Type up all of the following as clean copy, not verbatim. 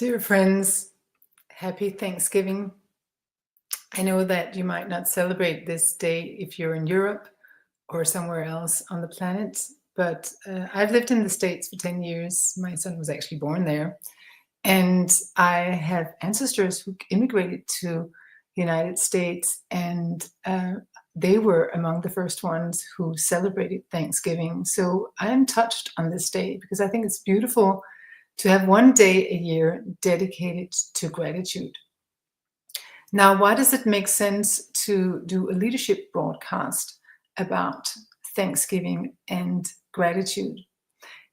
Dear friends, happy Thanksgiving. I know that you might not celebrate this day if you're in Europe or somewhere else on the planet, but I've lived in the States for 10 years. My son was actually born there. And I have ancestors who immigrated to the United States, and they were among the first ones who celebrated Thanksgiving. So I am touched on this day because I think it's beautiful to have one day a year dedicated to gratitude. Now, why does it make sense to do a leadership broadcast about Thanksgiving and gratitude?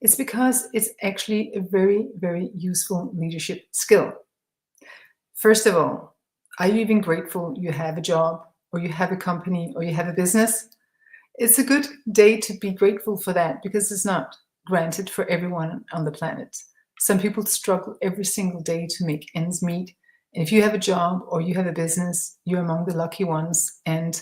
It's because it's actually a very, very useful leadership skill. First of all, are you even grateful you have a job or you have a company or you have a business? It's a good day to be grateful for that because it's not granted for everyone on the planet. Some people struggle every single day to make ends meet. And if you have a job or you have a business, you're among the lucky ones. And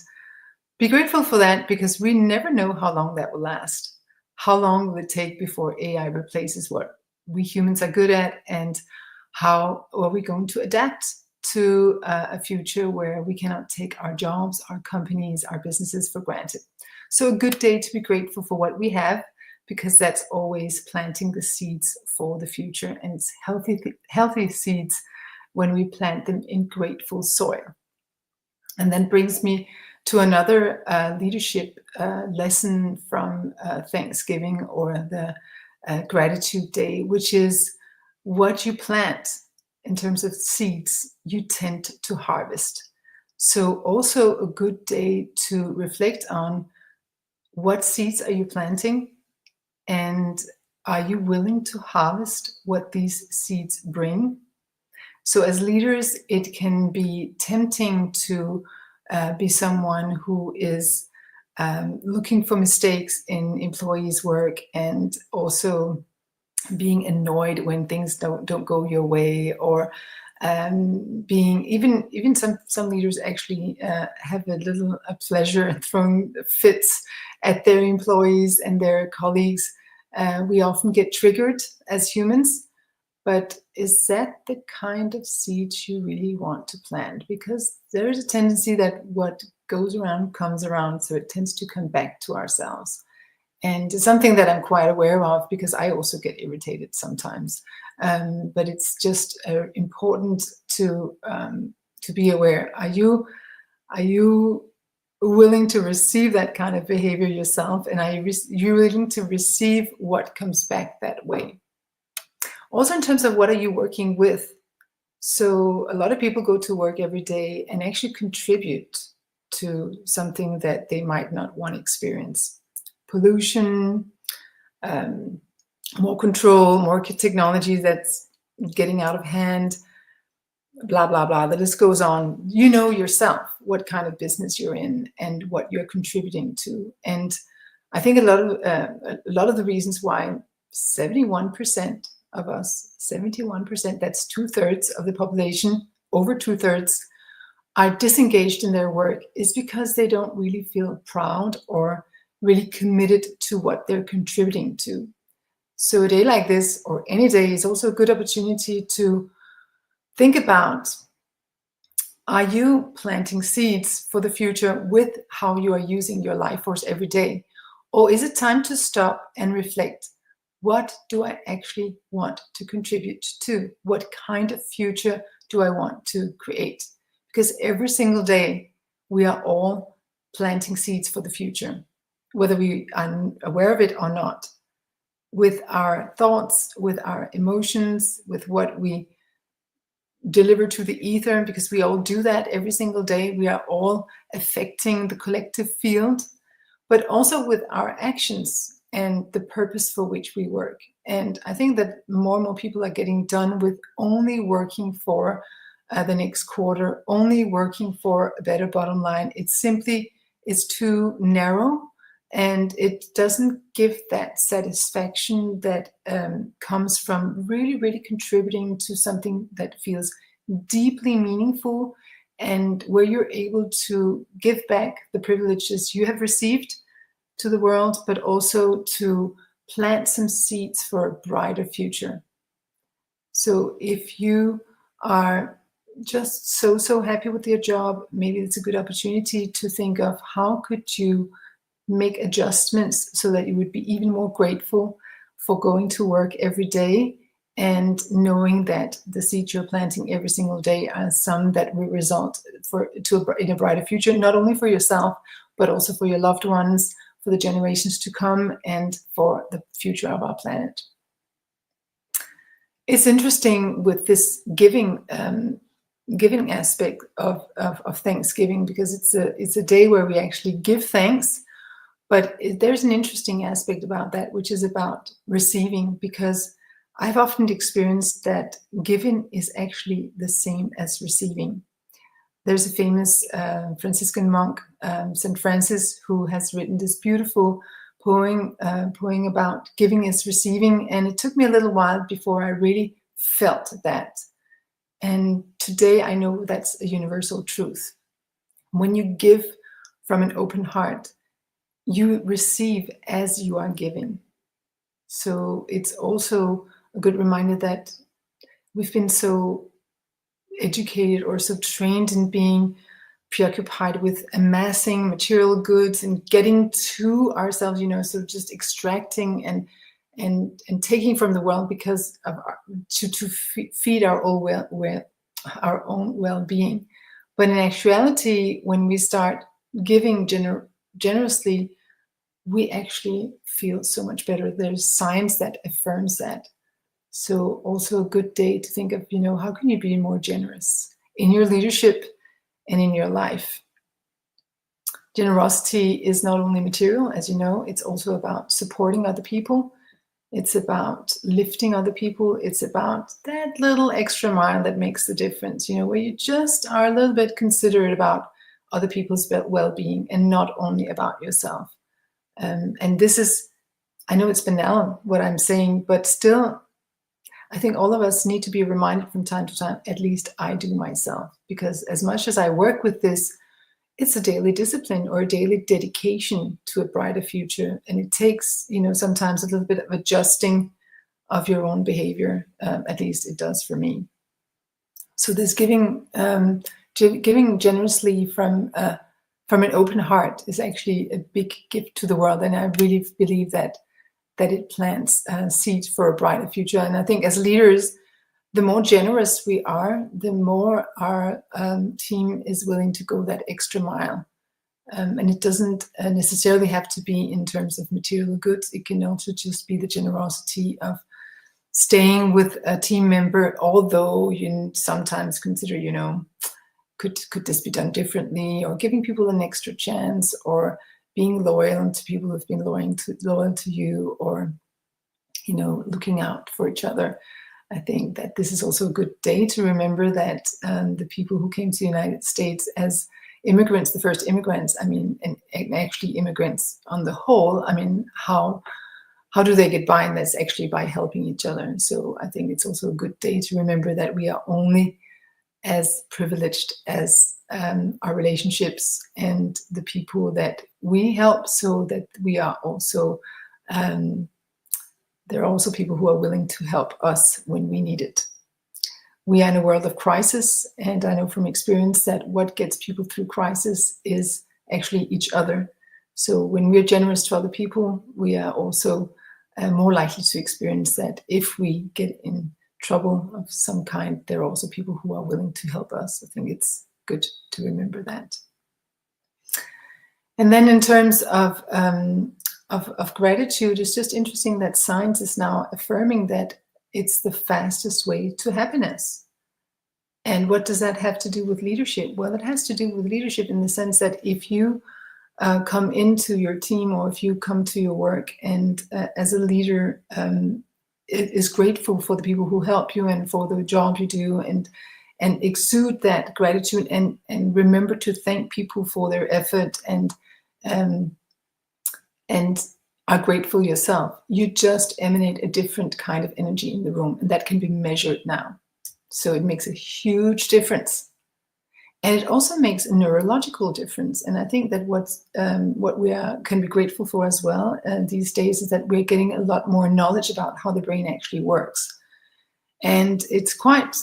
be grateful for that because we never know how long that will last. How long will it take before AI replaces what we humans are good at? And how are we going to adapt to a future where we cannot take our jobs, our companies, our businesses for granted? So a good day to be grateful for what we have, because that's always planting the seeds for the future. And it's healthy seeds when we plant them in grateful soil. And then brings me to another leadership lesson from Thanksgiving or the Gratitude Day, which is what you plant in terms of seeds, you tend to harvest. So also a good day to reflect on what seeds are you planting, and are you willing to harvest what these seeds bring? So as leaders, it can be tempting to be someone who is looking for mistakes in employees' work and also being annoyed when things don't go your way, or being even some leaders actually have a little pleasure in throwing fits at their employees and their colleagues. We often get triggered as humans, but is that the kind of seeds you really want to plant? Because there is a tendency that what goes around comes around, so it tends to come back to ourselves. And it's something that I'm quite aware of because I also get irritated sometimes. But it's just important to be aware. Are you willing to receive that kind of behavior yourself? And are you willing to receive what comes back that way? Also, in terms of what are you working with? So a lot of people go to work every day and actually contribute to something that they might not want to experience. Pollution, more control, more technology that's getting out of hand, blah, blah, blah. The list goes on. You know yourself what kind of business you're in and what you're contributing to. And I think a lot of the reasons why 71% of us, 71%, that's 2/3 of the population, over 2/3, are disengaged in their work is because they don't really feel proud or really committed to what they're contributing to. So a day like this, or any day, is also a good opportunity to think about, are you planting seeds for the future with how you are using your life force every day? Or is it time to stop and reflect? What do I actually want to contribute to? What kind of future do I want to create? Because every single day, we are all planting seeds for the future, whether we are aware of it or not, with our thoughts, with our emotions, with what we deliver to the ether, because we all do that every single day. We are all affecting the collective field, but also with our actions and the purpose for which we work. And I think that more and more people are getting done with only working for the next quarter, only working for a better bottom line. It simply is too narrow, and it doesn't give that satisfaction that comes from really, really contributing to something that feels deeply meaningful, and where you're able to give back the privileges you have received to the world, but also to plant some seeds for a brighter future. So if you are just so happy with your job, maybe it's a good opportunity to think of how could you make adjustments so that you would be even more grateful for going to work every day and knowing that the seeds you're planting every single day are some that will result in a brighter future, not only for yourself, but also for your loved ones, for the generations to come, and for the future of our planet. It's interesting with this giving aspect of Thanksgiving, because it's a day where we actually give thanks. But there's an interesting aspect about that, which is about receiving, because I've often experienced that giving is actually the same as receiving. There's a famous Franciscan monk, St. Francis, who has written this beautiful poem about giving is receiving. And it took me a little while before I really felt that. And today I know that's a universal truth. When you give from an open heart, you receive as you are giving. So it's also a good reminder that we've been so educated or so trained in being preoccupied with amassing material goods and getting to ourselves, so just extracting and taking from the world because of to feed our own well-being. But in actuality, when we start giving generously, we actually feel so much better. There's science that affirms that. So also a good day to think of, how can you be more generous in your leadership and in your life? Generosity is not only material, as you know, it's also about supporting other people. It's about lifting other people. It's about that little extra mile that makes the difference, where you just are a little bit considerate about other people's well-being and not only about yourself. And this is, I know it's banal what I'm saying, but still, I think all of us need to be reminded from time to time, at least I do myself, because as much as I work with this, it's a daily discipline or a daily dedication to a brighter future. And it takes, sometimes a little bit of adjusting of your own behavior. At least it does for me. So this giving generously from an open heart is actually a big gift to the world. And I really believe that it plants seeds for a brighter future. And I think as leaders, the more generous we are, the more our team is willing to go that extra mile. And it doesn't necessarily have to be in terms of material goods. It can also just be the generosity of staying with a team member, although you sometimes consider, could this be done differently, or giving people an extra chance, or being loyal to people who've been loyal to you, or, looking out for each other. I think that this is also a good day to remember that the people who came to the United States as immigrants, the first immigrants, and actually immigrants on the whole, how do they get by? And that's actually by helping each other. And so I think it's also a good day to remember that we are only as privileged as our relationships and the people that we help, so that we are also there are also people who are willing to help us when we need it. We are in a world of crisis, and I know from experience that what gets people through crisis is actually each other. So when we are generous to other people, we are also more likely to experience that if we get in trouble of some kind, there are also people who are willing to help us. I think it's good to remember that. And then in terms of gratitude, it's just interesting that science is now affirming that it's the fastest way to happiness. And what does that have to do with leadership? Well, it has to do with leadership in the sense that if you come into your team, or if you come to your work and as a leader is grateful for the people who help you and for the job you do, and exude that gratitude, and remember to thank people for their effort, and are grateful yourself, you just emanate a different kind of energy in the room, and that can be measured now. So it makes a huge difference. And it also makes a neurological difference. And I think that what we can be grateful for as well these days is that we're getting a lot more knowledge about how the brain actually works. And it's quite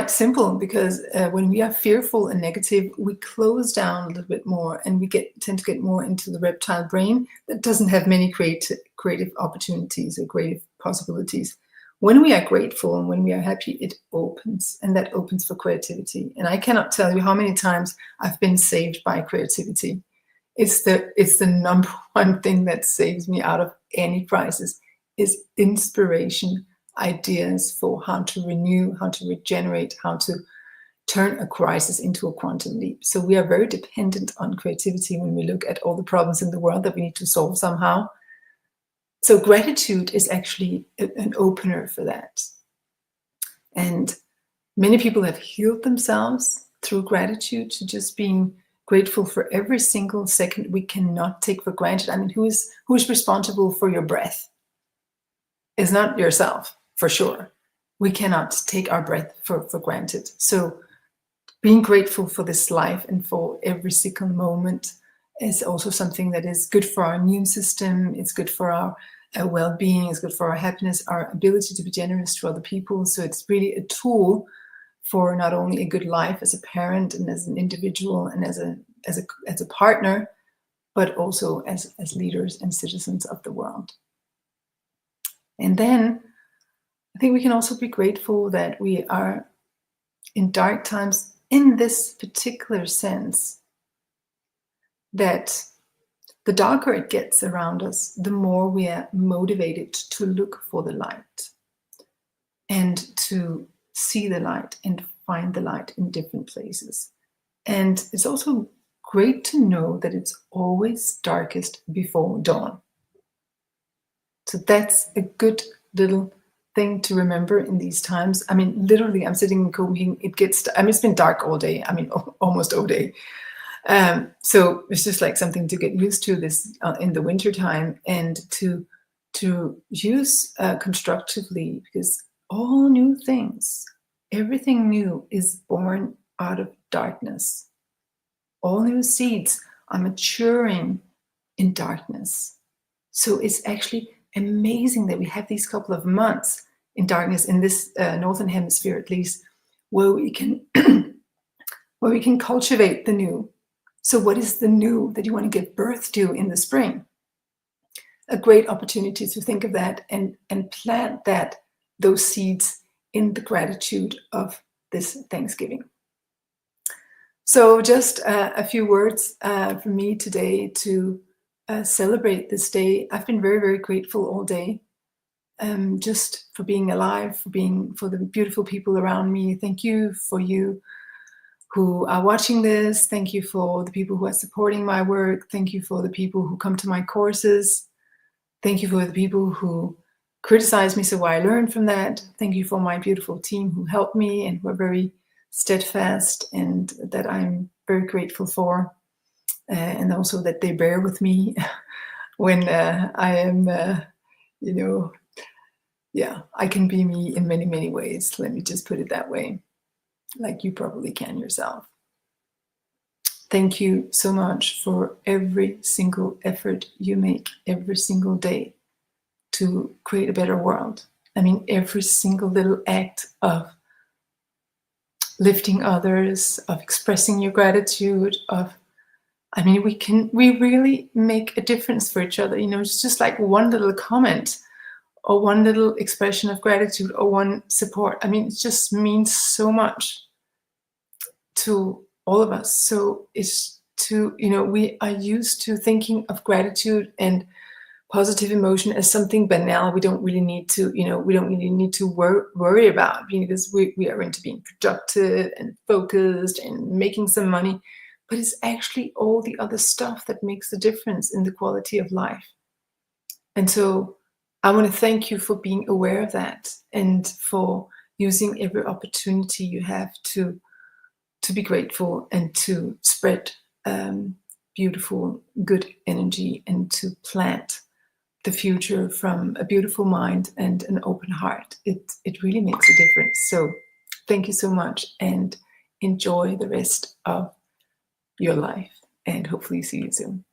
simple, because when we are fearful and negative, we close down a little bit more, and we tend to get more into the reptile brain that doesn't have many creative opportunities or creative possibilities. When we are grateful and when we are happy, it opens, and that opens for creativity. And I cannot tell you how many times I've been saved by creativity. It's the number one thing that saves me out of any crisis, is inspiration, ideas for how to renew, how to regenerate, how to turn a crisis into a quantum leap. So we are very dependent on creativity when we look at all the problems in the world that we need to solve somehow. So gratitude is actually an opener for that. And many people have healed themselves through gratitude, to just being grateful for every single second we cannot take for granted. I mean, who is responsible for your breath? It's not yourself, for sure. We cannot take our breath for granted. So being grateful for this life and for every single moment is also something that is good for our immune system. It's good for our well-being. It's good for our happiness, our ability to be generous to other people. So it's really a tool for not only a good life as a parent and as an individual and as a partner, but also as leaders and citizens of the world. And then I think we can also be grateful that we are in dark times, in this particular sense, that the darker it gets around us, the more we are motivated to look for the light and to see the light and find the light in different places. And it's also great to know that it's always darkest before dawn. So that's a good little thing to remember in these times. I mean, literally, I'm sitting in Copenhagen. It's been dark all day. I mean, almost all day. So it's just like something to get used to this in the winter time, and to use constructively, because all new things, everything new is born out of darkness. All new seeds are maturing in darkness. So it's actually amazing that we have these couple of months in darkness in this northern hemisphere, at least, where we can where we can cultivate the new. So what is the new that you want to give birth to in the spring? A great opportunity to think of that and plant those seeds in the gratitude of this Thanksgiving. So just a few words from me today to celebrate this day. I've been very, very grateful all day, just for being alive, for the beautiful people around me. Thank you for you who are watching this. Thank you for the people who are supporting my work. Thank you for the people who come to my courses. Thank you for the people who criticize me, so I learn from that. Thank you for my beautiful team who helped me and who are very steadfast, and that I'm very grateful for. And also that they bear with me when I am, I can be me in many, many ways. Let me just put it that way, like you probably can yourself. Thank you so much for every single effort you make every single day to create a better world. I mean, every single little act of lifting others, of expressing your gratitude, we really make a difference for each other. It's just like one little comment or one little expression of gratitude or one support. I mean, it just means so much to all of us. So we are used to thinking of gratitude and positive emotion as something banal. We don't really need to, worry about, because we are into being productive and focused and making some money. But it's actually all the other stuff that makes the difference in the quality of life. And so I want to thank you for being aware of that and for using every opportunity you have to be grateful and to spread beautiful, good energy, and to plant the future from a beautiful mind and an open heart. It really makes a difference. So thank you so much, and enjoy the rest of your life, and hopefully see you soon.